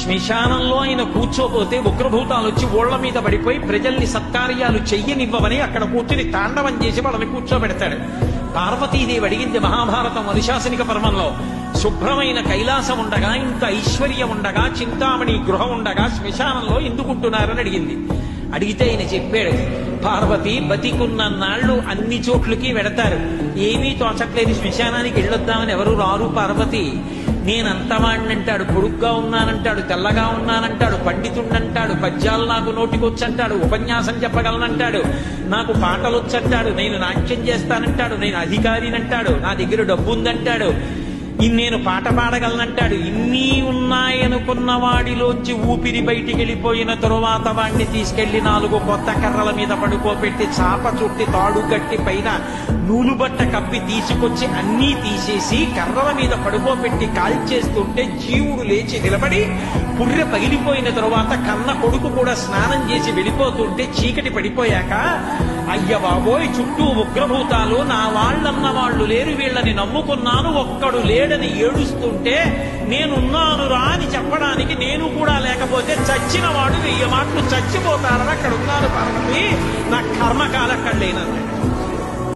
శ్మశానంలో ఆయన కూర్చోపోతే ఉగ్రభూతాలు వచ్చి ఓళ్ల మీద పడిపోయి ప్రజల్ని సత్కార్యాలు చెయ్యనివ్వవని అక్కడ కూర్చుని తాండవం చేసి వాళ్ళని కూర్చోబెడతాడు. పార్వతీదేవి అడిగింది మహాభారతం అనుశాసనిక పర్వంలో, శుభ్రమైన కైలాసం ఉండగా, ఇంత ఐశ్వర్యం ఉండగా, చింతామణి గృహం ఉండగా శ్మశానంలో ఎందుకుంటున్నారని అడిగింది. అడిగితే ఆయన చెప్పాడు, పార్వతి బతికున్న నాళ్లు అన్ని చోట్లకి వెడతారు, ఏమీ తోచట్లేదు, శ్మశానానికి వెళ్ళొద్దామని ఎవరు రారు పార్వతి. నేనంతవాణ్ణంటాడు, పొడుగ్గా ఉన్నానంటాడు, తెల్లగా ఉన్నానంటాడు, పండితుణ్ణంటాడు, పద్యాలు నాకు నోటికొచ్చంటాడు, ఉపన్యాసం చెప్పగలనంటాడు, నాకు పాటలొచ్చంటాడు, నేను నాట్యం చేస్తానంటాడు, నేను అధికారినంటాడు, నా దగ్గర డబ్బుందంటాడు, నేను పాట పాడగలనంటాడు. ఇన్ని ఉన్నాయనుకున్న వాడిలోంచి ఊపిరి బయటికి వెళ్ళిపోయిన తరువాత వాడిని తీసుకెళ్లి 4 కొత్త కర్రల మీద పడుకోబెట్టి చాప చుట్టి తాడు కట్టి పైన నూలుబట్ట కప్పి తీసుకొచ్చి అన్నీ తీసేసి కర్రల మీద పడుకోబెట్టి కాల్చేస్తుంటే జీవుడు లేచి నిలబడి పుర్రె పగిలిపోయిన తరువాత కన్న కొడుకు కూడా స్నానం చేసి వెళ్ళిపోతుంటే చీకటి పడిపోయాక, అయ్య బాబోయ్ చుట్టూ ఉగ్రభూతాలు, నా వాళ్ళన్న వాళ్ళు లేరు, వీళ్ళని నమ్ముకున్నాను, ఒక్కడు లేడని ఏడుస్తుంటే నేనున్నాను రా అని చెప్పడానికి నేను కూడా లేకపోతే చచ్చిన వాడు 1000 మాటలు చచ్చిపోతారని అక్కడ ఉన్నాను పార్వతి, నా కర్మకాలక్కడలేనన్నాడు.